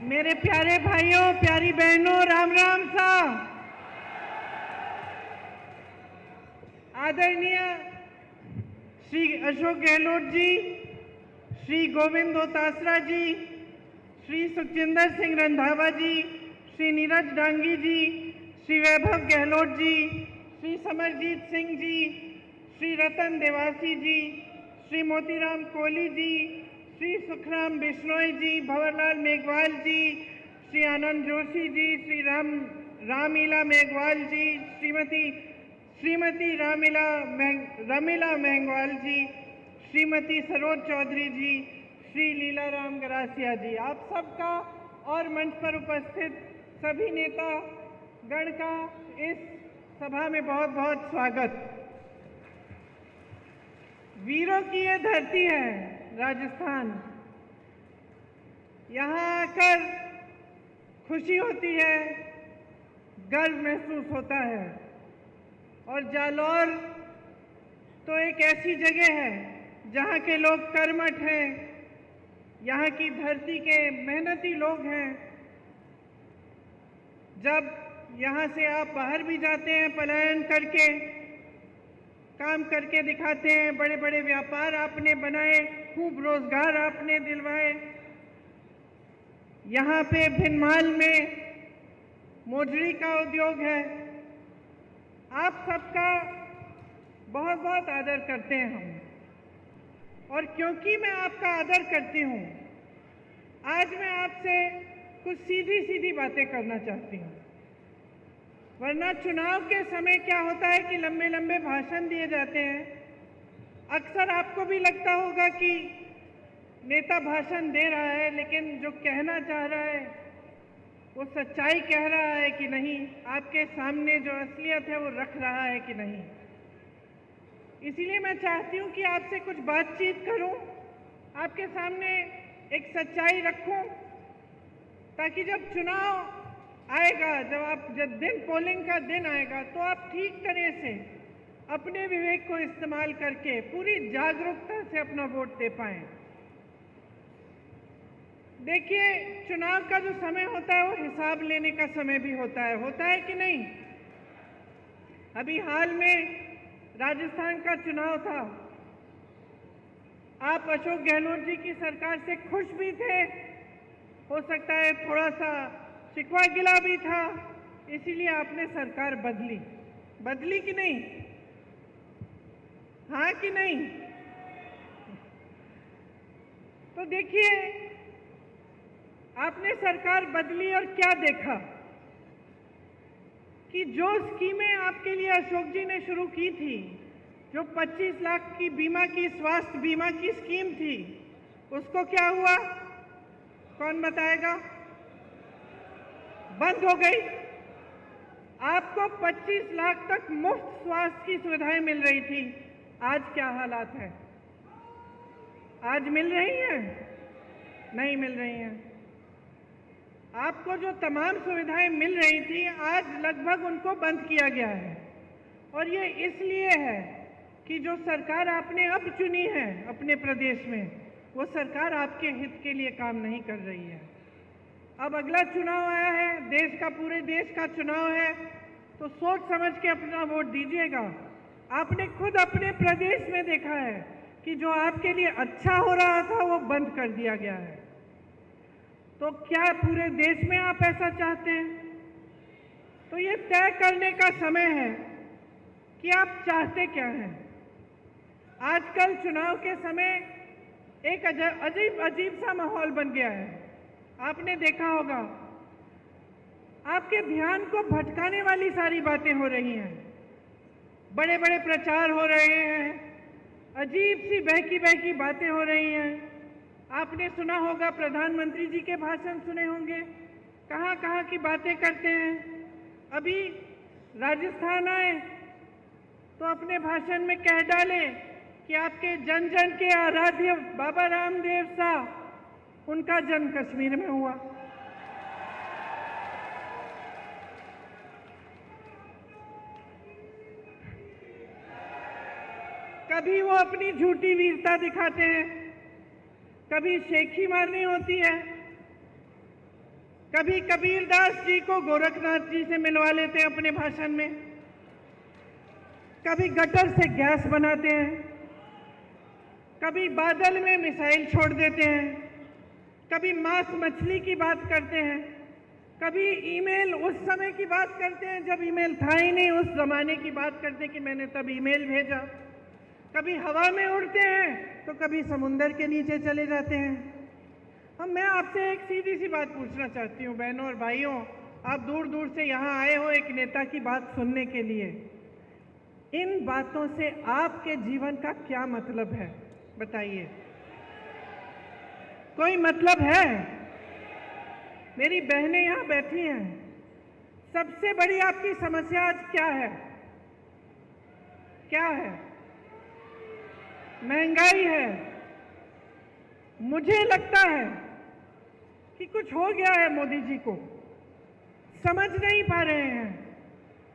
मेरे प्यारे भाइयों, प्यारी बहनों, राम राम सा। आदरणीय श्री अशोक गहलोत जी, श्री गोविंद दोतासरा जी, श्री सुखजिंदर सिंह रंधावा जी, श्री नीरज डांगी जी, श्री वैभव गहलोत जी, श्री समरजीत सिंह जी, श्री रतन देवासी जी, श्री मोतीराम कोहली जी, श्री सुखराम बिश्नोई जी, भंवरलाल मेघवाल जी, श्री आनंद जोशी जी, श्री रामीला मेघवाल जी, श्रीमती रमीला मेघवाल जी, श्रीमती सरोज चौधरी जी, श्री लीलाराम गरासिया जी, आप सबका और मंच पर उपस्थित सभी नेता गण का इस सभा में बहुत बहुत स्वागत। वीरों की ये धरती है राजस्थान। यहाँ आकर खुशी होती है, गर्व महसूस होता है। और जालौर तो एक ऐसी जगह है जहाँ के लोग कर्मठ हैं, यहाँ की धरती के मेहनती लोग हैं। जब यहाँ से आप बाहर भी जाते हैं, पलायन करके काम करके दिखाते हैं, बड़े बड़े व्यापार आपने बनाए, खूब रोजगार आपने दिलवाए। यहाँ पे भिनमाल में मोजड़ी का उद्योग है। आप सबका बहुत बहुत आदर करते हैं हम। और क्योंकि मैं आपका आदर करती हूँ, आज मैं आपसे कुछ सीधी सीधी बातें करना चाहती हूँ। वरना चुनाव के समय क्या होता है कि लंबे लंबे भाषण दिए जाते हैं। अक्सर आपको भी लगता होगा कि नेता भाषण दे रहा है, लेकिन जो कहना चाह रहा है वो सच्चाई कह रहा है कि नहीं, आपके सामने जो असलियत है वो रख रहा है कि नहीं। इसीलिए मैं चाहती हूँ कि आपसे कुछ बातचीत करूँ, आपके सामने एक सच्चाई रखूँ, ताकि जब चुनाव आएगा, जब पोलिंग का दिन आएगा, तो आप ठीक तरह से अपने विवेक को इस्तेमाल करके पूरी जागरूकता से अपना वोट दे पाएं। देखिए, चुनाव का जो समय होता है वो हिसाब लेने का समय भी होता है कि नहीं। अभी हाल में राजस्थान का चुनाव था। आप अशोक गहलोत जी की सरकार से खुश भी थे, हो सकता है थोड़ा सा शिकवा गिला भी था, इसीलिए आपने सरकार बदली कि नहीं? हाँ कि नहीं? तो देखिए, आपने सरकार बदली और क्या देखा कि जो स्कीमें आपके लिए अशोक जी ने शुरू की थी, जो 25 लाख की बीमा की, स्वास्थ्य बीमा की स्कीम थी, उसको क्या हुआ? कौन बताएगा? बंद हो गई। आपको 25 लाख तक मुफ्त स्वास्थ्य की सुविधाएं मिल रही थी। आज क्या हालात है? आज मिल रही हैं? नहीं मिल रही हैं। आपको जो तमाम सुविधाएं मिल रही थी, आज लगभग उनको बंद किया गया है। और ये इसलिए है कि जो सरकार आपने अब चुनी है अपने प्रदेश में, वो सरकार आपके हित के लिए काम नहीं कर रही है। अब अगला चुनाव आया है, देश का, पूरे देश का चुनाव है, तो सोच समझ के अपना वोट दीजिएगा। आपने खुद अपने प्रदेश में देखा है कि जो आपके लिए अच्छा हो रहा था वो बंद कर दिया गया है। तो क्या पूरे देश में आप ऐसा चाहते हैं? तो ये तय करने का समय है कि आप चाहते क्या हैं। आजकल चुनाव के समय एक अजीब सा माहौल बन गया है। आपने देखा होगा, आपके ध्यान को भटकाने वाली सारी बातें हो रही हैं। बड़े बड़े प्रचार हो रहे हैं, अजीब सी बहकी बातें हो रही हैं। आपने सुना होगा, प्रधानमंत्री जी के भाषण सुने होंगे, कहाँ कहाँ की बातें करते हैं। अभी राजस्थान आए तो अपने भाषण में कह डाले कि आपके जन जन के आराध्य बाबा रामदेव साहब, उनका जन्म कश्मीर में हुआ। कभी वो अपनी झूठी वीरता दिखाते हैं, कभी शेखी मारनी होती है, कभी कबीरदास जी को गोरखनाथ जी से मिलवा लेते हैं अपने भाषण में, कभी गटर से गैस बनाते हैं, कभी बादल में मिसाइल छोड़ देते हैं, कभी मांस मछली की बात करते हैं, कभी ईमेल उस समय की बात करते हैं जब ईमेल था ही नहीं, उस जमाने की बात करते हैं कि मैंने तब ईमेल भेजा, कभी हवा में उड़ते हैं तो कभी समुंदर के नीचे चले जाते हैं। अब मैं आपसे एक सीधी सी बात पूछना चाहती हूँ बहनों और भाइयों, आप दूर दूर से यहाँ आए हो एक नेता की बात सुनने के लिए, इन बातों से आपके जीवन का क्या मतलब है बताइए? कोई मतलब है? मेरी बहनें यहाँ बैठी हैं, सबसे बड़ी आपकी समस्या आज क्या है? क्या है? महंगाई है। मुझे लगता है कि कुछ हो गया है मोदी जी को, समझ नहीं पा रहे हैं।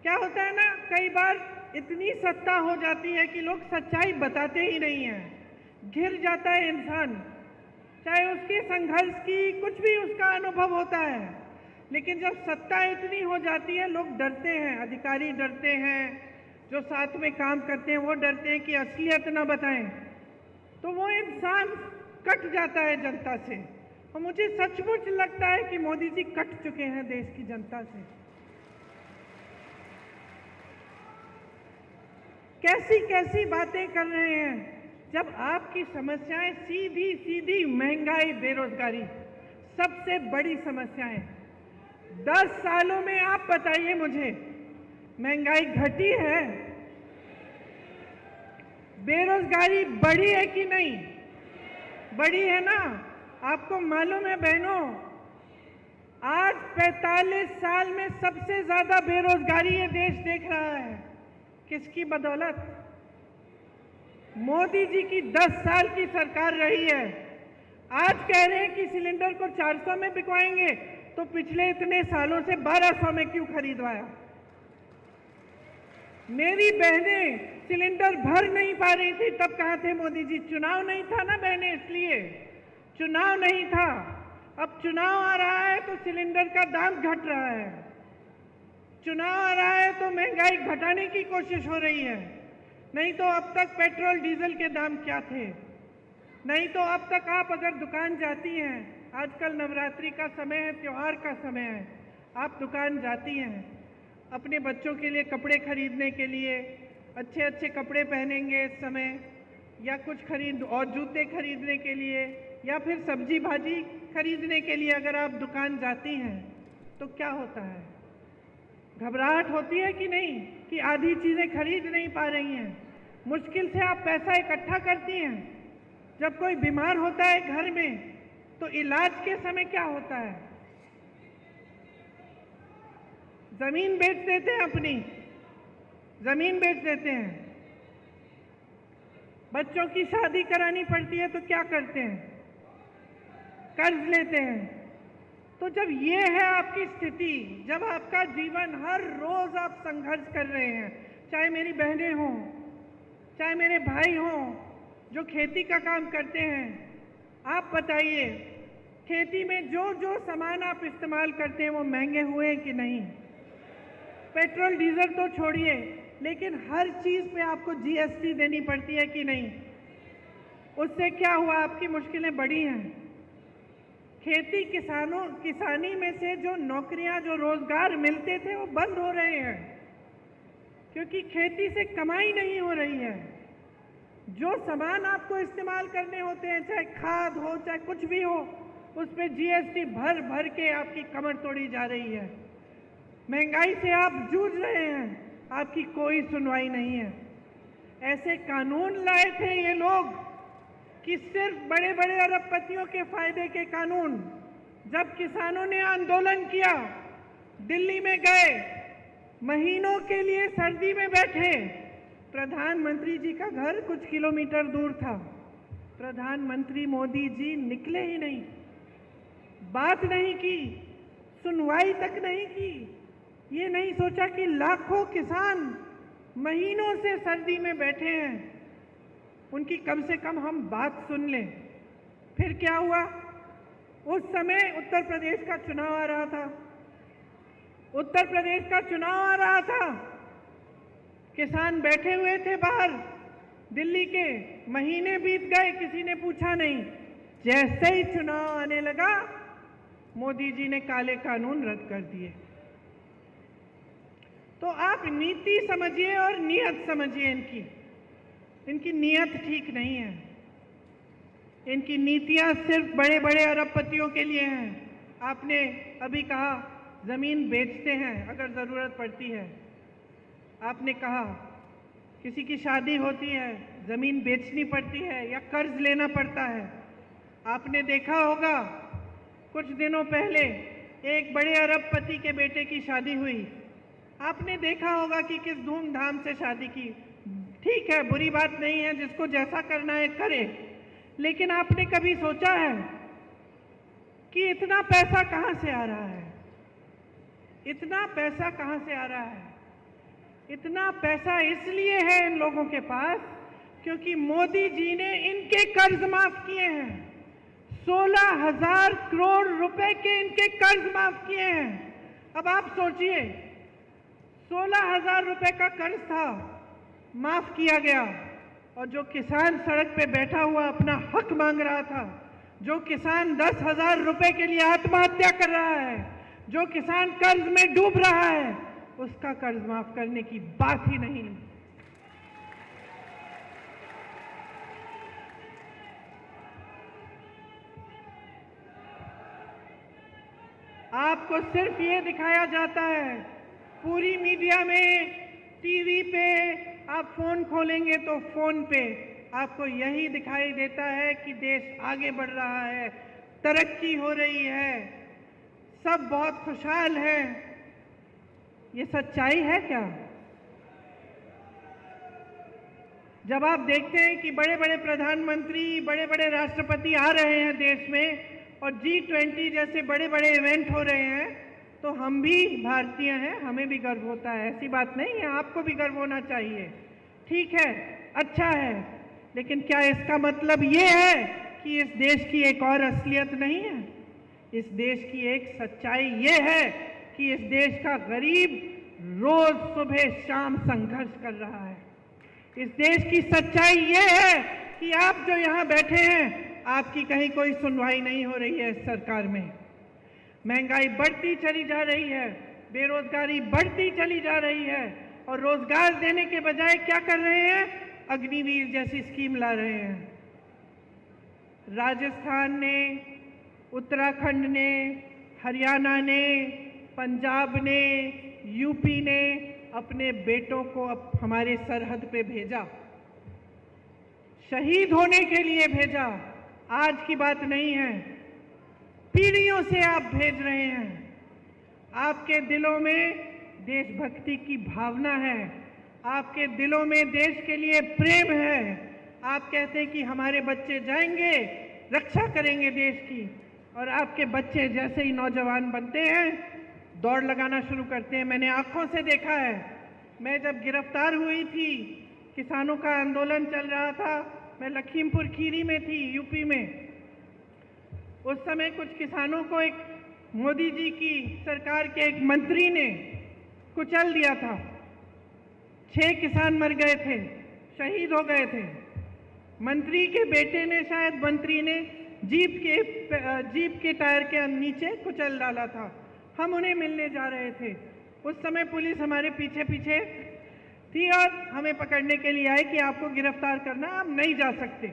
क्या होता है ना, कई बार इतनी सत्ता हो जाती है कि लोग सच्चाई बताते ही नहीं हैं, घिर जाता है इंसान, चाहे उसके संघर्ष की कुछ भी उसका अनुभव होता है, लेकिन जब सत्ता इतनी हो जाती है लोग डरते हैं, अधिकारी डरते हैं, जो साथ में काम करते हैं वो डरते हैं कि असलियत ना बताएं, तो वो इंसान कट जाता है जनता से। और मुझे सचमुच लगता है कि मोदी जी कट चुके हैं देश की जनता से। कैसी कैसी बातें कर रहे हैं, जब आपकी समस्याएं सीधी सीधी महंगाई, बेरोजगारी सबसे बड़ी समस्याएं। 10 सालों में आप बताइए मुझे, महंगाई घटी है? बेरोजगारी बढ़ी है कि नहीं? बढ़ी है ना? आपको मालूम है बहनों, आज 45 साल में सबसे ज्यादा बेरोजगारी ये देश देख रहा है। किसकी बदौलत? मोदी जी की 10 साल की सरकार रही है। आज कह रहे हैं कि सिलेंडर को 400 में बिकवाएंगे, तो पिछले इतने सालों से 1200 में क्यों खरीदवाया? मेरी बहनें सिलेंडर भर नहीं पा रही थी, तब कहाँ थे मोदी जी? चुनाव नहीं था ना बहनें, इसलिए चुनाव नहीं था। अब चुनाव आ रहा है तो सिलेंडर का दाम घट रहा है, चुनाव आ रहा है तो महंगाई घटाने की कोशिश हो रही है। नहीं तो अब तक पेट्रोल डीजल के दाम क्या थे? नहीं तो अब तक आप अगर दुकान जाती हैं, आजकल नवरात्रि का समय है, त्योहार का समय है, आप दुकान जाती हैं अपने बच्चों के लिए कपड़े खरीदने के लिए, अच्छे अच्छे कपड़े पहनेंगे इस समय, या कुछ खरीद और जूते खरीदने के लिए, या फिर सब्जी भाजी खरीदने के लिए अगर आप दुकान जाती हैं तो क्या होता है? घबराहट होती है कि नहीं कि आधी चीजें खरीद नहीं पा रही हैं? मुश्किल से आप पैसा इकट्ठा करती हैं। जब कोई बीमार होता है घर में तो इलाज के समय क्या होता है? जमीन बेच देते हैं, अपनी जमीन बेच देते हैं। बच्चों की शादी करानी पड़ती है तो क्या करते हैं? कर्ज लेते हैं। तो जब ये है आपकी स्थिति, जब आपका जीवन हर रोज आप संघर्ष कर रहे हैं, चाहे मेरी बहनें हों, चाहे मेरे भाई हों जो खेती का काम करते हैं, आप बताइए खेती में जो जो सामान आप इस्तेमाल करते हैं वो महंगे हुए हैं कि नहीं? पेट्रोल डीजल तो छोड़िए, लेकिन हर चीज पे आपको जीएसटी देनी पड़ती है कि नहीं? उससे क्या हुआ? आपकी मुश्किलें बढ़ी हैं। खेती किसानी में से जो नौकरियां, जो रोजगार मिलते थे वो बंद हो रहे हैं, क्योंकि खेती से कमाई नहीं हो रही है। जो सामान आपको इस्तेमाल करने होते हैं, चाहे खाद हो चाहे कुछ भी हो, उस पे जीएसटी भर भर के आपकी कमर तोड़ी जा रही है। महंगाई से आप जूझ रहे हैं, आपकी कोई सुनवाई नहीं है। ऐसे कानून लाए थे ये लोग कि सिर्फ बड़े बड़े अरबपतियों के फायदे के कानून। जब किसानों ने आंदोलन किया, दिल्ली में गए, महीनों के लिए सर्दी में बैठे, प्रधानमंत्री जी का घर कुछ किलोमीटर दूर था, प्रधानमंत्री मोदी जी निकले ही नहीं, बात नहीं की, सुनवाई तक नहीं की। ये नहीं सोचा कि लाखों किसान महीनों से सर्दी में बैठे हैं, उनकी कम से कम हम बात सुन लें। फिर क्या हुआ? उस समय उत्तर प्रदेश का चुनाव आ रहा था। उत्तर प्रदेश का चुनाव आ रहा था, किसान बैठे हुए थे बाहर दिल्ली के, महीने बीत गए, किसी ने पूछा नहीं। जैसे ही चुनाव आने लगा, मोदी जी ने काले कानून रद्द कर दिए। तो आप नीति समझिए और नियत समझिए। इनकी नियत ठीक नहीं है। इनकी नीतियां सिर्फ बड़े बड़े अरबपतियों के लिए हैं। आपने अभी कहा जमीन बेचते हैं अगर जरूरत पड़ती है। आपने कहा किसी की शादी होती है, जमीन बेचनी पड़ती है या कर्ज लेना पड़ता है। आपने देखा होगा कुछ दिनों पहले एक बड़े अरबपति के बेटे की शादी हुई। आपने देखा होगा कि किस धूमधाम से शादी की। ठीक है, बुरी बात नहीं है, जिसको जैसा करना है करे। लेकिन आपने कभी सोचा है कि इतना पैसा कहां से आ रहा है? इतना पैसा कहां से आ रहा है? इतना पैसा इसलिए है इन लोगों के पास क्योंकि मोदी जी ने इनके कर्ज माफ किए हैं। 16,000 करोड़ रुपए के इनके कर्ज माफ किए हैं। अब आप सोचिए, 16,000 रुपए का कर्ज था, माफ किया गया, और जो किसान सड़क पे बैठा हुआ अपना हक मांग रहा था, जो किसान 10,000 रुपए के लिए आत्महत्या कर रहा है, जो किसान कर्ज में डूब रहा है, उसका कर्ज माफ करने की बात ही नहीं। आपको सिर्फ ये दिखाया जाता है पूरी मीडिया में, टीवी पे, आप फोन खोलेंगे तो फोन पे आपको यही दिखाई देता है कि देश आगे बढ़ रहा है, तरक्की हो रही है, सब बहुत खुशहाल हैं। ये सच्चाई है क्या? जब आप देखते हैं कि बड़े बड़े प्रधानमंत्री, बड़े बड़े राष्ट्रपति आ रहे हैं देश में और G20 जैसे बड़े बड़े इवेंट हो रहे हैं, तो हम भी भारतीय हैं, हमें भी गर्व होता है। ऐसी बात नहीं है, आपको भी गर्व होना चाहिए। ठीक है, अच्छा है, लेकिन क्या इसका मतलब ये है कि इस देश की एक और असलियत नहीं है? इस देश की एक सच्चाई ये है कि इस देश का गरीब रोज सुबह शाम संघर्ष कर रहा है। इस देश की सच्चाई ये है कि आप जो यहाँ बैठे हैं, आपकी कहीं कोई सुनवाई नहीं हो रही है इस सरकार में। महंगाई बढ़ती चली जा रही है, बेरोजगारी बढ़ती चली जा रही है, और रोजगार देने के बजाय क्या कर रहे हैं? अग्निवीर जैसी स्कीम ला रहे हैं। राजस्थान ने, उत्तराखंड ने, हरियाणा ने, पंजाब ने, यूपी ने अपने बेटों को अब हमारे सरहद पे भेजा, शहीद होने के लिए भेजा। आज की बात नहीं है, पीढ़ियों से आप भेज रहे हैं। आपके दिलों में देशभक्ति की भावना है, आपके दिलों में देश के लिए प्रेम है। आप कहते हैं कि हमारे बच्चे जाएंगे, रक्षा करेंगे देश की, और आपके बच्चे जैसे ही नौजवान बनते हैं, दौड़ लगाना शुरू करते हैं। मैंने आंखों से देखा है। मैं जब गिरफ्तार हुई थी, किसानों का आंदोलन चल रहा था, मैं लखीमपुर खीरी में थी, यूपी में। उस समय कुछ किसानों को एक मोदी जी की सरकार के एक मंत्री ने कुचल दिया था। 6 किसान मर गए थे, शहीद हो गए थे। मंत्री के बेटे ने, शायद मंत्री ने जीप के टायर के नीचे कुचल डाला था। हम उन्हें मिलने जा रहे थे। उस समय पुलिस हमारे पीछे पीछे थी और हमें पकड़ने के लिए आई कि आपको गिरफ्तार करना, आप नहीं जा सकते,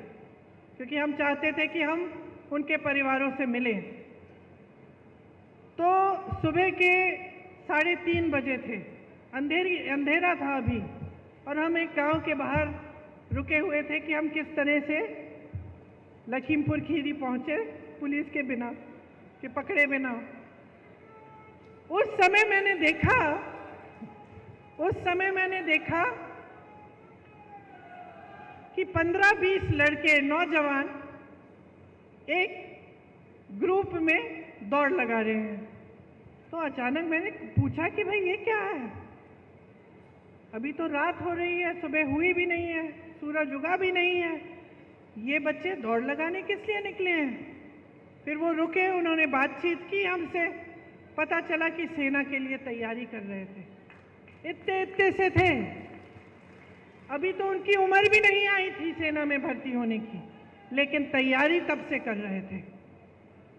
क्योंकि हम चाहते थे कि हम उनके परिवारों से मिलें। तो सुबह के 3:30 बजे थे, अंधेरा था अभी, और हम एक गांव के बाहर रुके हुए थे कि हम किस तरह से लखीमपुर खीरी पहुंचे पुलिस के बिना, कि पकड़े बिना। उस समय मैंने देखा कि 15-20 लड़के, नौजवान एक ग्रुप में दौड़ लगा रहे हैं। तो अचानक मैंने पूछा कि भाई ये क्या है? अभी तो रात हो रही है, सुबह हुई भी नहीं है, सूरज उगा भी नहीं है, ये बच्चे दौड़ लगाने किस लिए निकले हैं? फिर वो रुके, उन्होंने बातचीत की हमसे, पता चला कि सेना के लिए तैयारी कर रहे थे। इतने इतने से थे, अभी तो उनकी उम्र भी नहीं आई थी सेना में भर्ती होने की, लेकिन तैयारी तब से कर रहे थे।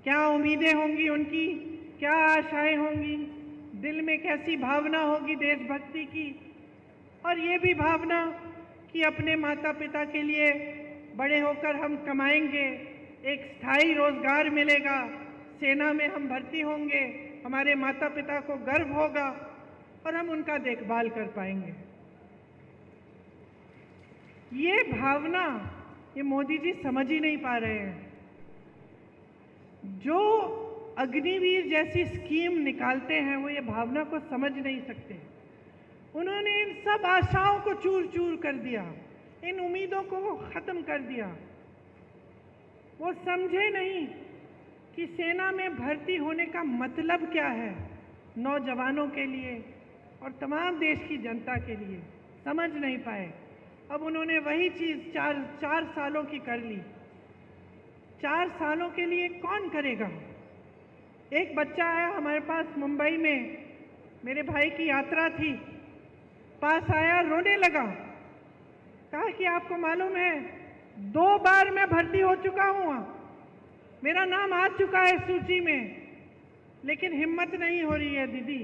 क्या उम्मीदें होंगी उनकी, क्या आशाएं होंगी, दिल में कैसी भावना होगी देशभक्ति की, और ये भी भावना कि अपने माता पिता के लिए बड़े होकर हम कमाएंगे, एक स्थायी रोजगार मिलेगा, सेना में हम भर्ती होंगे, हमारे माता पिता को गर्व होगा और हम उनका देखभाल कर पाएंगे। ये भावना ये मोदी जी समझ ही नहीं पा रहे हैं। जो अग्निवीर जैसी स्कीम निकालते हैं वो ये भावना को समझ नहीं सकते। उन्होंने इन सब आशाओं को चूर चूर कर दिया, इन उम्मीदों को खत्म कर दिया। वो समझे नहीं कि सेना में भर्ती होने का मतलब क्या है नौजवानों के लिए और तमाम देश की जनता के लिए, समझ नहीं पाए। अब उन्होंने वही चीज़ चार सालों की कर ली। 4 सालों के लिए कौन करेगा? एक बच्चा आया हमारे पास मुंबई में, मेरे भाई की यात्रा थी, पास आया, रोने लगा। कहा कि आपको मालूम है 2 बार मैं भर्ती हो चुका हूँ, मेरा नाम आ चुका है सूची में, लेकिन हिम्मत नहीं हो रही है दीदी।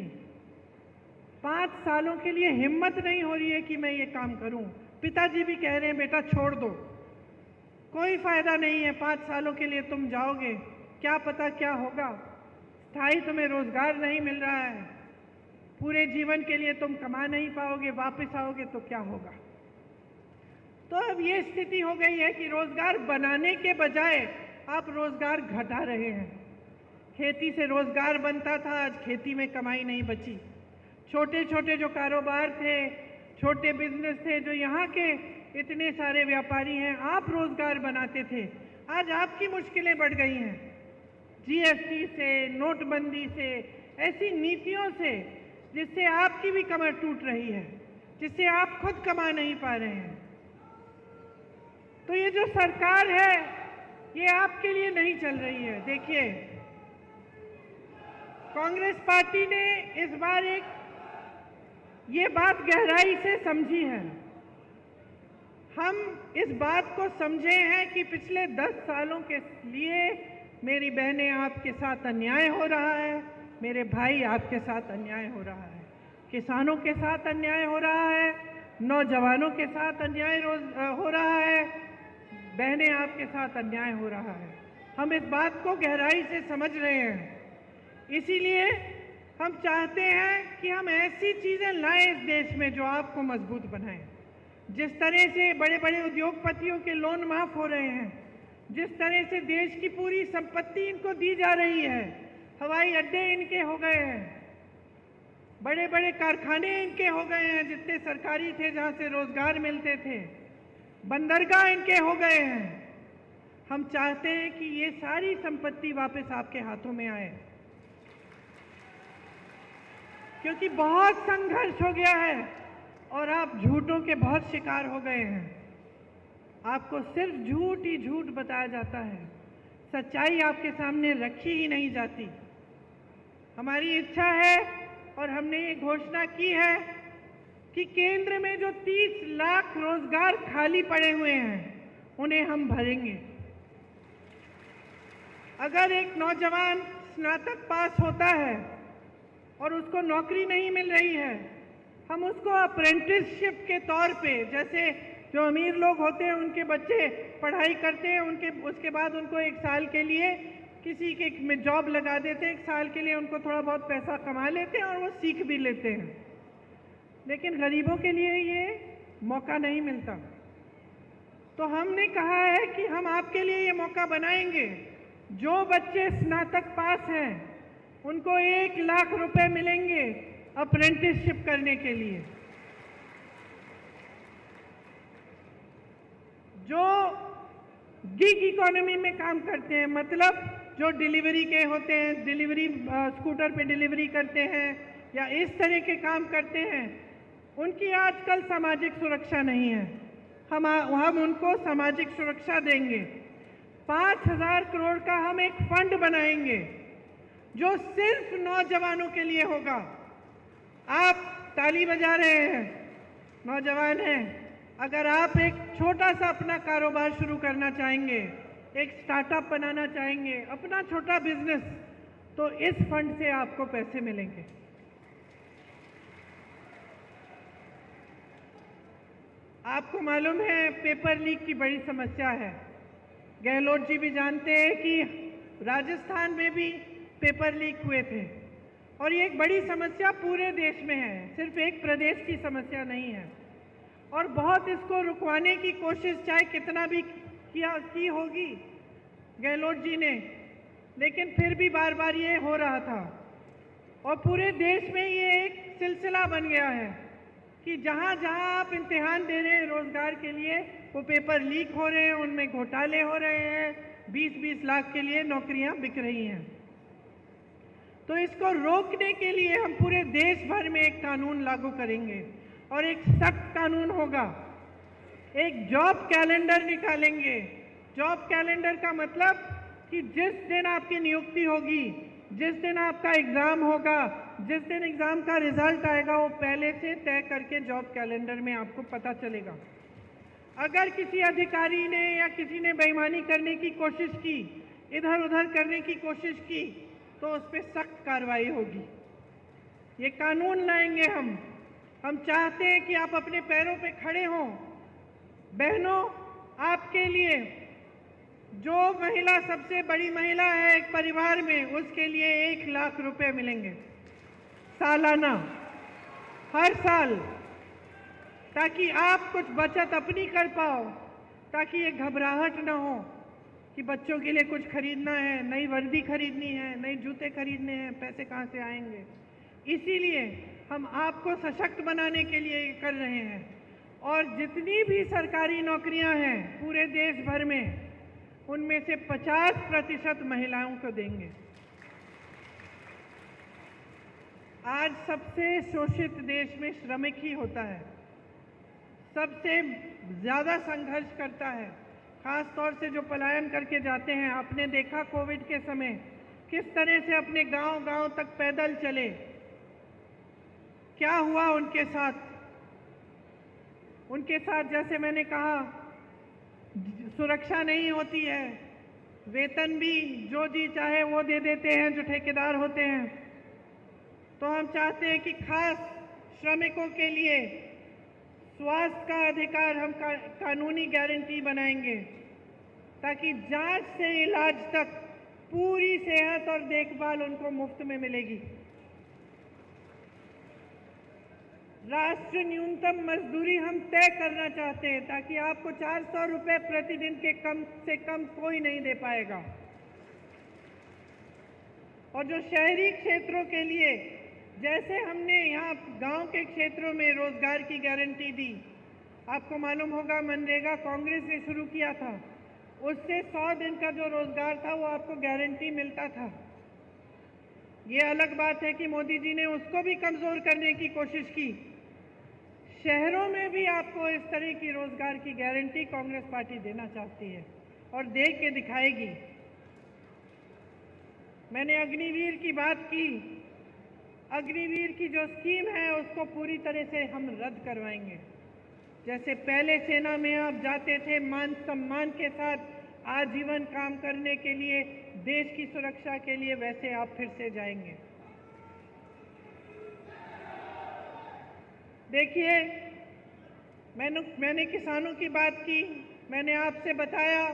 5 सालों के लिए हिम्मत नहीं हो रही है कि मैं ये काम करूं। पिताजी भी कह रहे हैं बेटा छोड़ दो, कोई फायदा नहीं है, 5 सालों के लिए तुम जाओगे, क्या पता क्या होगा, स्थायी तुम्हें रोजगार नहीं मिल रहा है, पूरे जीवन के लिए तुम कमा नहीं पाओगे, वापस आओगे तो क्या होगा। तो अब ये स्थिति हो गई है कि रोजगार बनाने के बजाय आप रोजगार घटा रहे हैं। खेती से रोजगार बनता था, आज खेती में कमाई नहीं बची। छोटे छोटे जो कारोबार थे, छोटे बिजनेस थे, जो यहाँ के इतने सारे व्यापारी हैं, आप रोजगार बनाते थे, आज आपकी मुश्किलें बढ़ गई हैं। जीएसटी से, नोटबंदी से, ऐसी नीतियों से जिससे आपकी भी कमर टूट रही है, जिससे आप खुद कमा नहीं पा रहे हैं। तो ये जो सरकार है ये आपके लिए नहीं चल रही है। देखिए, कांग्रेस पार्टी ने इस बार ये बात गहराई से समझी है। हम इस बात को समझे हैं कि पिछले 10 सालों के लिए मेरी बहनें आपके साथ अन्याय हो रहा है, मेरे भाई आपके साथ अन्याय हो रहा है, किसानों के साथ अन्याय हो रहा है, नौजवानों के साथ अन्याय हो रहा है, बहनें आपके साथ अन्याय हो रहा है। हम इस बात को गहराई से समझ रहे हैं। इसीलिए हम चाहते हैं कि हम ऐसी चीज़ें लाएं इस देश में जो आपको मजबूत बनाएं। जिस तरह से बड़े बड़े उद्योगपतियों के लोन माफ़ हो रहे हैं, जिस तरह से देश की पूरी संपत्ति इनको दी जा रही है, हवाई अड्डे इनके हो गए हैं, बड़े बड़े कारखाने इनके हो गए हैं जितने सरकारी थे जहाँ से रोजगार मिलते थे, बंदरगाह इनके हो गए हैं। हम चाहते हैं कि ये सारी संपत्ति वापस आपके हाथों में आए, क्योंकि बहुत संघर्ष हो गया है और आप झूठों के बहुत शिकार हो गए हैं। आपको सिर्फ झूठ ही झूठ बताया जाता है, सच्चाई आपके सामने रखी ही नहीं जाती। हमारी इच्छा है और हमने ये घोषणा की है कि केंद्र में जो 30 लाख रोजगार खाली पड़े हुए हैं उन्हें हम भरेंगे। अगर एक नौजवान स्नातक पास होता है और उसको नौकरी नहीं मिल रही है, हम उसको अप्रेंटिसशिप के तौर पे, जैसे जो अमीर लोग होते हैं उनके बच्चे पढ़ाई करते हैं, उसके बाद उनको 1 साल के लिए किसी के में जॉब लगा देते हैं, 1 साल के लिए उनको थोड़ा बहुत पैसा कमा लेते हैं और वो सीख भी लेते हैं। लेकिन गरीबों के लिए ये मौका नहीं मिलता। तो हमने कहा है कि हम आपके लिए ये मौका बनाएंगे। जो बच्चे स्नातक पास हैं उनको 1 लाख रुपए मिलेंगे अप्रेंटिसशिप करने के लिए। जो गिग इकोनॉमी में काम करते हैं, मतलब जो डिलीवरी के होते हैं, डिलीवरी स्कूटर पे डिलीवरी करते हैं या इस तरह के काम करते हैं, उनकी आजकल सामाजिक सुरक्षा नहीं है। हम उनको सामाजिक सुरक्षा देंगे। 5,000 करोड़ का हम एक फंड बनाएंगे जो सिर्फ नौजवानों के लिए होगा। आप ताली बजा रहे हैं, नौजवान हैं, अगर आप एक छोटा सा अपना कारोबार शुरू करना चाहेंगे, एक स्टार्टअप बनाना चाहेंगे, अपना छोटा बिजनेस, तो इस फंड से आपको पैसे मिलेंगे। आपको मालूम है पेपर लीक की बड़ी समस्या है। गहलोत जी भी जानते हैं कि राजस्थान में भी पेपर लीक हुए थे और ये एक बड़ी समस्या पूरे देश में है, सिर्फ एक प्रदेश की समस्या नहीं है। और बहुत इसको रुकवाने की कोशिश चाहे कितना भी की होगी गहलोत जी ने, लेकिन फिर भी बार बार ये हो रहा था और पूरे देश में ये एक सिलसिला बन गया है कि जहाँ जहाँ आप इम्तिहान दे रहे हैं रोजगार के लिए, वो पेपर लीक हो रहे हैं, उनमें घोटाले हो रहे हैं, 20-20 लाख के लिए नौकरियां बिक रही हैं। तो इसको रोकने के लिए हम पूरे देश भर में एक कानून लागू करेंगे और एक सख्त कानून होगा। एक जॉब कैलेंडर निकालेंगे। जॉब कैलेंडर का मतलब कि जिस दिन आपकी नियुक्ति होगी, जिस दिन आपका एग्जाम होगा, जिस दिन एग्जाम का रिजल्ट आएगा, वो पहले से तय करके जॉब कैलेंडर में आपको पता चलेगा। अगर किसी अधिकारी ने या किसी ने बेईमानी करने की कोशिश की, इधर उधर करने की कोशिश की, तो उस पर सख्त कार्रवाई होगी। ये कानून लाएंगे हम चाहते हैं कि आप अपने पैरों पे खड़े हों। बहनों, आपके लिए जो महिला सबसे बड़ी महिला है एक परिवार में, उसके लिए 1 लाख रुपए मिलेंगे सालाना, हर साल, ताकि आप कुछ बचत अपनी कर पाओ, ताकि ये घबराहट ना हो कि बच्चों के लिए कुछ खरीदना है, नई वर्दी खरीदनी है, नए जूते खरीदने हैं, पैसे कहाँ से आएंगे। इसीलिए हम आपको सशक्त बनाने के लिए ये कर रहे हैं। और जितनी भी सरकारी नौकरियां हैं पूरे देश भर में, उनमें से 50% महिलाओं को देंगे। आज सबसे शोषित देश में श्रमिक ही होता है, सबसे ज़्यादा संघर्ष करता है, खास तौर से जो पलायन करके जाते हैं। आपने देखा कोविड के समय किस तरह से अपने गांव-गांव तक पैदल चले, क्या हुआ उनके साथ। उनके साथ जैसे मैंने कहा, सुरक्षा नहीं होती है, वेतन भी जो जी चाहे वो दे देते हैं जो ठेकेदार होते हैं। तो हम चाहते हैं कि खास श्रमिकों के लिए स्वास्थ्य का अधिकार हम कानूनी गारंटी बनाएंगे, ताकि जांच से इलाज तक पूरी सेहत और देखभाल उनको मुफ्त में मिलेगी। राष्ट्रीय न्यूनतम मजदूरी हम तय करना चाहते हैं, ताकि आपको 400 रुपए प्रतिदिन के कम से कम कोई नहीं दे पाएगा। और जो शहरी क्षेत्रों के लिए, जैसे हमने यहाँ गांव के क्षेत्रों में रोजगार की गारंटी दी, आपको मालूम होगा मनरेगा कांग्रेस ने शुरू किया था, उससे 100 दिन का जो रोजगार था वो आपको गारंटी मिलता था। ये अलग बात है कि मोदी जी ने उसको भी कमजोर करने की कोशिश की। शहरों में भी आपको इस तरह की रोजगार की गारंटी कांग्रेस पार्टी देना चाहती है और दे के दिखाएगी। मैंने अग्निवीर की बात की। अग्निवीर की जो स्कीम है उसको पूरी तरह से हम रद्द करवाएंगे। जैसे पहले सेना में आप जाते थे मान सम्मान के साथ आजीवन काम करने के लिए, देश की सुरक्षा के लिए, वैसे आप फिर से जाएंगे। देखिए, मैंने किसानों की बात की। मैंने आपसे बताया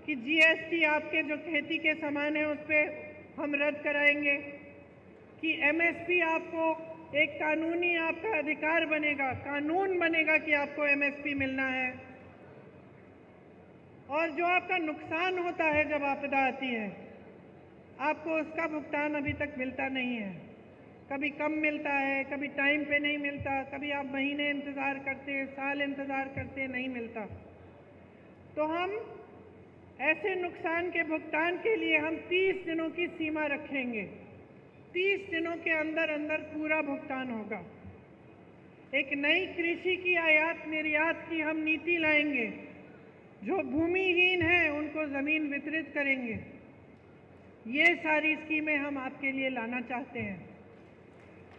कि जीएसटी आपके जो खेती के सामान है उस पर हम रद्द कराएंगे, कि एमएसपी आपको एक कानूनी आपका अधिकार बनेगा, कानून बनेगा कि आपको एमएसपी मिलना है। और जो आपका नुकसान होता है जब आपदा आती है, आपको उसका भुगतान अभी तक मिलता नहीं है। कभी कम मिलता है, कभी टाइम पे नहीं मिलता, कभी आप महीने इंतज़ार करते हैं, साल इंतज़ार करते हैं, नहीं मिलता। तो हम ऐसे नुकसान के भुगतान के लिए हम 30 दिनों की सीमा रखेंगे। 30 दिनों के अंदर अंदर पूरा भुगतान होगा। एक नई कृषि की आयात निर्यात की हम नीति लाएंगे, जो भूमिहीन हैं उनको ज़मीन वितरित करेंगे। ये सारी स्कीमें हम आपके लिए लाना चाहते हैं।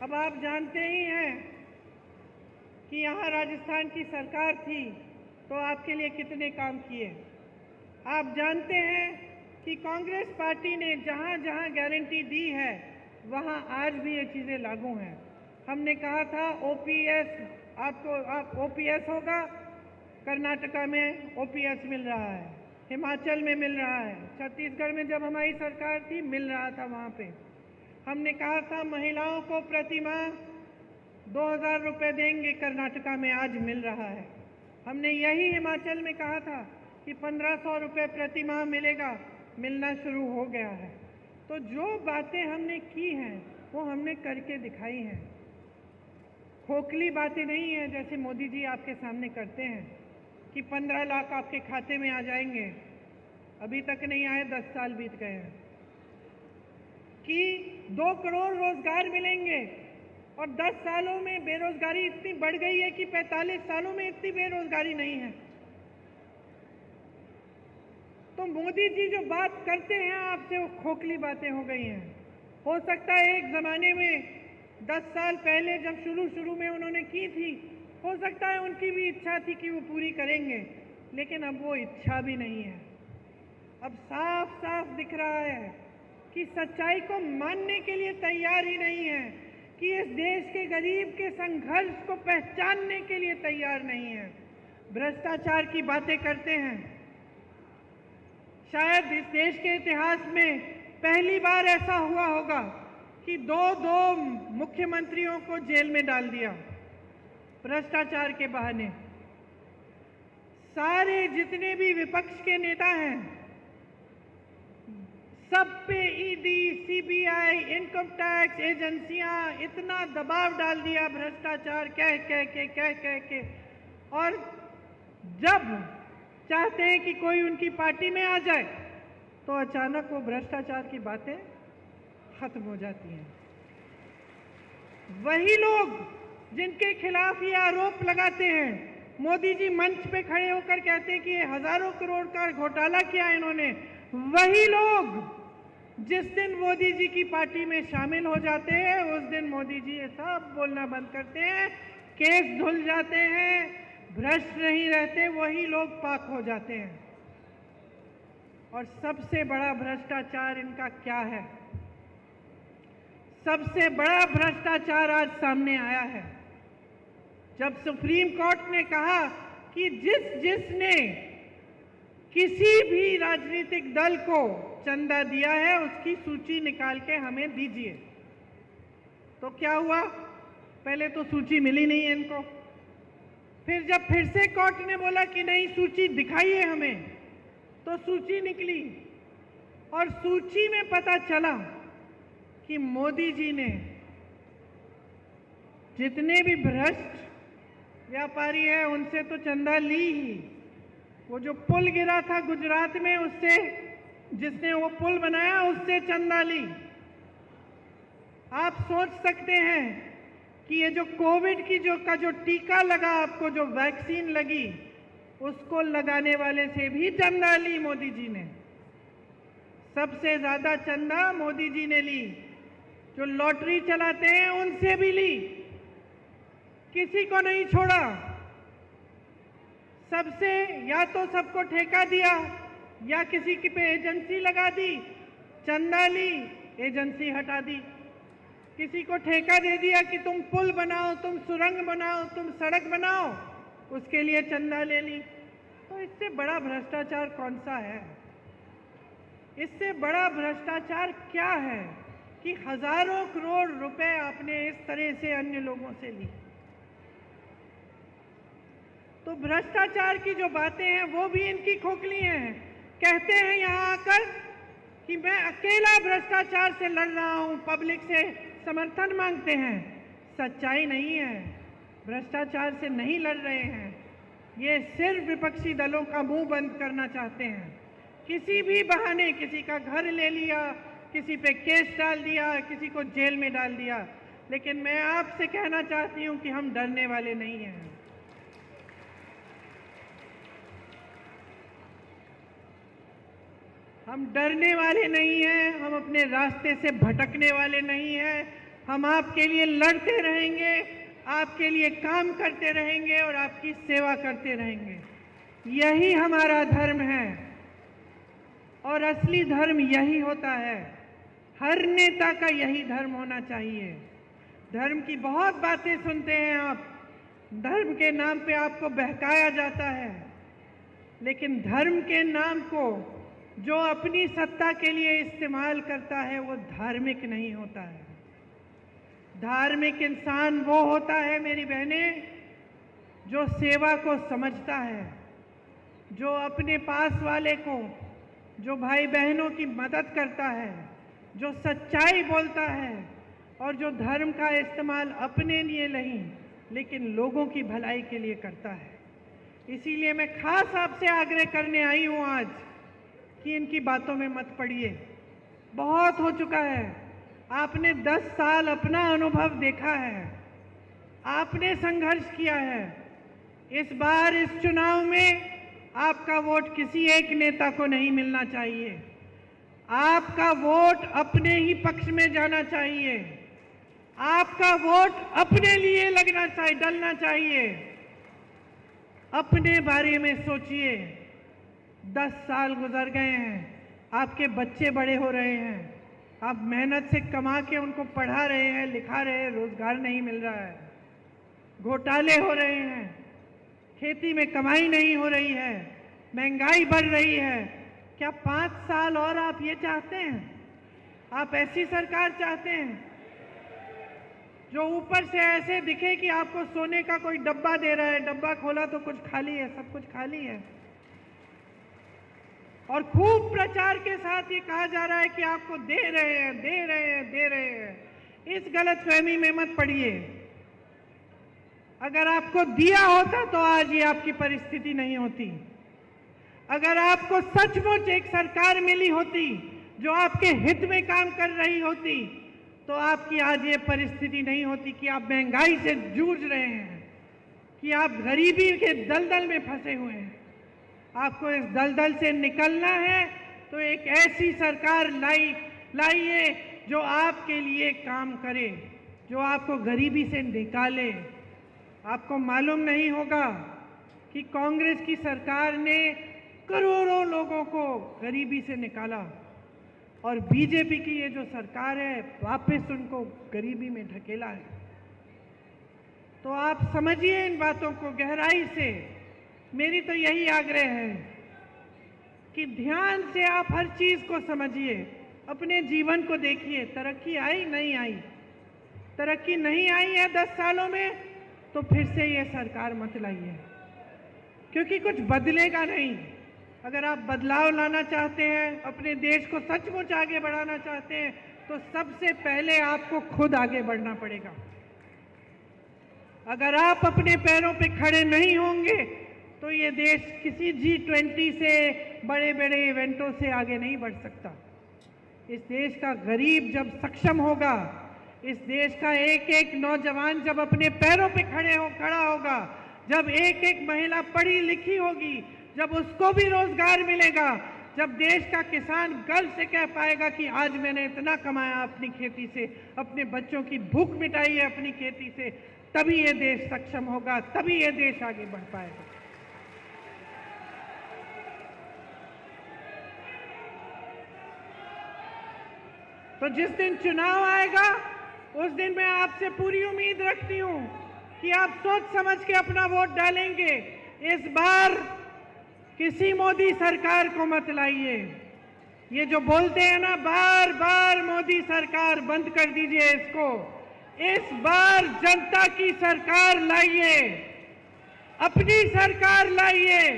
अब आप जानते ही हैं कि यहाँ राजस्थान की सरकार थी तो आपके लिए कितने काम किए। आप जानते हैं कि कांग्रेस पार्टी ने जहाँ जहाँ गारंटी दी है वहाँ आज भी ये चीज़ें लागू हैं। हमने कहा था ओपीएस आप ओपीएस होगा, कर्नाटका में ओपीएस मिल रहा है, हिमाचल में मिल रहा है, छत्तीसगढ़ में जब हमारी सरकार थी मिल रहा था वहाँ पे। हमने कहा था महिलाओं को प्रति माह 2000 रुपये देंगे, कर्नाटका में आज मिल रहा है। हमने यही हिमाचल में कहा था कि 1500 रुपये प्रति माह मिलेगा, मिलना शुरू हो गया है। तो जो बातें हमने की हैं वो हमने करके दिखाई हैं। खोखली बातें नहीं हैं जैसे मोदी जी आपके सामने करते हैं कि 15 लाख आपके खाते में आ जाएंगे। अभी तक नहीं आए, 10 साल बीत गए हैं। कि 2 करोड़ रोजगार मिलेंगे और 10 सालों में बेरोजगारी इतनी बढ़ गई है कि 45 सालों में इतनी बेरोजगारी नहीं है। तो मोदी जी जो बात करते हैं आपसे वो खोखली बातें हो गई हैं। हो सकता है एक ज़माने में 10 साल पहले जब शुरू में उन्होंने की थी, हो सकता है उनकी भी इच्छा थी कि वो पूरी करेंगे, लेकिन अब वो इच्छा भी नहीं है। अब साफ साफ दिख रहा है कि सच्चाई को मानने के लिए तैयार ही नहीं है, कि इस देश के गरीब के संघर्ष को पहचानने के लिए तैयार नहीं है। भ्रष्टाचार की बातें करते हैं। शायद इस देश के इतिहास में पहली बार ऐसा हुआ होगा कि दो मुख्यमंत्रियों को जेल में डाल दिया भ्रष्टाचार के बहाने। सारे जितने भी विपक्ष के नेता हैं सब पे ईडी, सीबीआई, इनकम टैक्स एजेंसियां इतना दबाव डाल दिया भ्रष्टाचार कह के, और जब चाहते हैं कि कोई उनकी पार्टी में आ जाए तो अचानक वो भ्रष्टाचार की बातें खत्म हो जाती हैं। वही लोग जिनके खिलाफ ये आरोप लगाते हैं, मोदी जी मंच पे खड़े होकर कहते हैं कि ये हजारों करोड़ का घोटाला किया इन्होंने, वही लोग जिस दिन मोदी जी की पार्टी में शामिल हो जाते हैं उस दिन मोदी जी ये सब बोलना बंद करते हैं, केस धुल जाते हैं, भ्रष्ट नहीं रहते, वही लोग पाक हो जाते हैं। और सबसे बड़ा भ्रष्टाचार इनका क्या है? सबसे बड़ा भ्रष्टाचार आज सामने आया है जब सुप्रीम कोर्ट ने कहा कि जिसने किसी भी राजनीतिक दल को चंदा दिया है उसकी सूची निकाल के हमें दीजिए। तो क्या हुआ? पहले तो सूची मिली नहीं इनको। फिर जब फिर से कोर्ट ने बोला कि नहीं सूची दिखाइए हमें, तो सूची निकली और सूची में पता चला कि मोदी जी ने जितने भी भ्रष्ट व्यापारी हैं उनसे तो चंदा ली ही। वो जो पुल गिरा था गुजरात में, उससे जिसने वो पुल बनाया उससे चंदा ली। आप सोच सकते हैं कि ये जो कोविड की जो टीका लगा, आपको जो वैक्सीन लगी, उसको लगाने वाले से भी चंदा ली मोदी जी ने। सबसे ज्यादा चंदा मोदी जी ने ली। जो लॉटरी चलाते हैं उनसे भी ली, किसी को नहीं छोड़ा। सबसे या तो सबको ठेका दिया या किसी की पे एजेंसी लगा दी, चंदा ली, एजेंसी हटा दी। किसी को ठेका दे दिया कि तुम पुल बनाओ, तुम सुरंग बनाओ, तुम सड़क बनाओ, उसके लिए चंदा ले ली। तो इससे बड़ा भ्रष्टाचार कौन सा है? इससे बड़ा भ्रष्टाचार क्या है कि हजारों करोड़ रुपए आपने इस तरह से अन्य लोगों से ली। तो भ्रष्टाचार की जो बातें हैं वो भी इनकी खोखली हैं। कहते हैं यहाँ आकर कि मैं अकेला भ्रष्टाचार से लड़ रहा हूँ, पब्लिक से समर्थन मांगते हैं। सच्चाई नहीं है, भ्रष्टाचार से नहीं लड़ रहे हैं। ये सिर्फ विपक्षी दलों का मुंह बंद करना चाहते हैं। किसी भी बहाने किसी का घर ले लिया, किसी पे केस डाल दिया, किसी को जेल में डाल दिया। लेकिन मैं आपसे कहना चाहती हूँ कि हम डरने वाले नहीं हैं। हम डरने वाले नहीं हैं, हम अपने रास्ते से भटकने वाले नहीं हैं। हम आपके लिए लड़ते रहेंगे, आपके लिए काम करते रहेंगे और आपकी सेवा करते रहेंगे। यही हमारा धर्म है और असली धर्म यही होता है। हर नेता का यही धर्म होना चाहिए। धर्म की बहुत बातें सुनते हैं आप, धर्म के नाम पे आपको बहकाया जाता है, लेकिन धर्म के नाम को जो अपनी सत्ता के लिए इस्तेमाल करता है वो धार्मिक नहीं होता है। धार्मिक इंसान वो होता है मेरी बहनें जो सेवा को समझता है, जो अपने पास वाले को, जो भाई बहनों की मदद करता है, जो सच्चाई बोलता है और जो धर्म का इस्तेमाल अपने लिए नहीं लेकिन लोगों की भलाई के लिए करता है। इसीलिए मैं खास आपसे आग्रह करने आई हूँ आज कि इनकी बातों में मत पड़िए। बहुत हो चुका है। आपने 10 साल अपना अनुभव देखा है, आपने संघर्ष किया है। इस बार इस चुनाव में आपका वोट किसी एक नेता को नहीं मिलना चाहिए। आपका वोट अपने ही पक्ष में जाना चाहिए। आपका वोट अपने लिए लगना चाहिए, डलना चाहिए। अपने बारे में सोचिए। 10 साल गुजर गए हैं, आपके बच्चे बड़े हो रहे हैं, आप मेहनत से कमा के उनको पढ़ा रहे हैं, लिखा रहे हैं, रोजगार नहीं मिल रहा है, घोटाले हो रहे हैं, खेती में कमाई नहीं हो रही है, महंगाई बढ़ रही है। क्या 5 साल और आप ये चाहते हैं? आप ऐसी सरकार चाहते हैं जो ऊपर से ऐसे दिखे कि आपको सोने का कोई डब्बा दे रहा है, डब्बा खोला तो कुछ खाली है, सब कुछ खाली है, और खूब प्रचार के साथ ये कहा जा रहा है कि आपको दे रहे हैं, दे रहे हैं, दे रहे हैं। इस गलतफहमी में मत पड़िए। अगर आपको दिया होता तो आज ये आपकी परिस्थिति नहीं होती। अगर आपको सचमुच एक सरकार मिली होती जो आपके हित में काम कर रही होती तो आपकी आज ये परिस्थिति नहीं होती कि आप महंगाई से जूझ रहे हैं, कि आप गरीबी के दलदल में फंसे हुए हैं। आपको इस दलदल से निकलना है तो एक ऐसी सरकार लाइए जो आपके लिए काम करे, जो आपको गरीबी से निकाले। आपको मालूम नहीं होगा कि कांग्रेस की सरकार ने करोड़ों लोगों को गरीबी से निकाला और बीजेपी की ये जो सरकार है वापस उनको गरीबी में ढकेला है। तो आप समझिए इन बातों को गहराई से। मेरी तो यही आग्रह है कि ध्यान से आप हर चीज को समझिए, अपने जीवन को देखिए। तरक्की आई नहीं आई, तरक्की नहीं आई है 10 सालों में तो फिर से ये सरकार मत लाइए, क्योंकि कुछ बदलेगा नहीं। अगर आप बदलाव लाना चाहते हैं, अपने देश को सचमुच आगे बढ़ाना चाहते हैं, तो सबसे पहले आपको खुद आगे बढ़ना पड़ेगा। अगर आप अपने पैरों पे खड़े नहीं होंगे तो ये देश किसी G20 से, बड़े बड़े इवेंटों से आगे नहीं बढ़ सकता। इस देश का गरीब जब सक्षम होगा, इस देश का एक एक नौजवान जब अपने पैरों पे खड़ा होगा, जब एक एक महिला पढ़ी लिखी होगी, जब उसको भी रोजगार मिलेगा, जब देश का किसान गर्व से कह पाएगा कि आज मैंने इतना कमाया अपनी खेती से, अपने बच्चों की भूख मिटाई है अपनी खेती से, तभी ये देश सक्षम होगा, तभी ये देश आगे बढ़ पाएगा। तो जिस दिन चुनाव आएगा उस दिन मैं आपसे पूरी उम्मीद रखती हूं कि आप सोच समझ के अपना वोट डालेंगे। इस बार किसी मोदी सरकार को मत लाइए। ये जो बोलते हैं ना बार बार मोदी सरकार, बंद कर दीजिए इसको। इस बार जनता की सरकार लाइए, अपनी सरकार लाइए,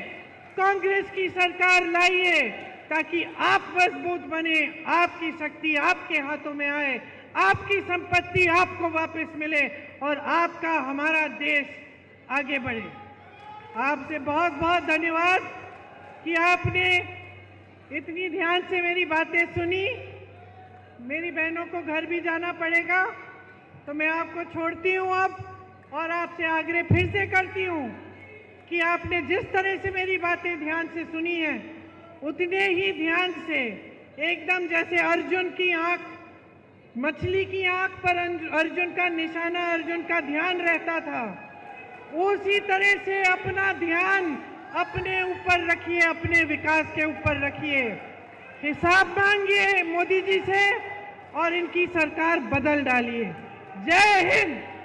कांग्रेस की सरकार लाइए, ताकि आप मजबूत बने, आपकी शक्ति आपके हाथों में आए, आपकी संपत्ति आपको वापस मिले और आपका हमारा देश आगे बढ़े। आपसे बहुत बहुत धन्यवाद कि आपने इतनी ध्यान से मेरी बातें सुनी। मेरी बहनों को घर भी जाना पड़ेगा तो मैं आपको छोड़ती हूँ अब, और आपसे आग्रह फिर से करती हूँ कि आपने जिस तरह से मेरी बातें ध्यान से सुनी हैं उतने ही ध्यान से एकदम जैसे अर्जुन की आंख, मछली की आंख पर अर्जुन का निशाना, अर्जुन का ध्यान रहता था, उसी तरह से अपना ध्यान अपने ऊपर रखिए, अपने विकास के ऊपर रखिए। हिसाब मांगिए मोदी जी से और इनकी सरकार बदल डालिए। जय हिंद।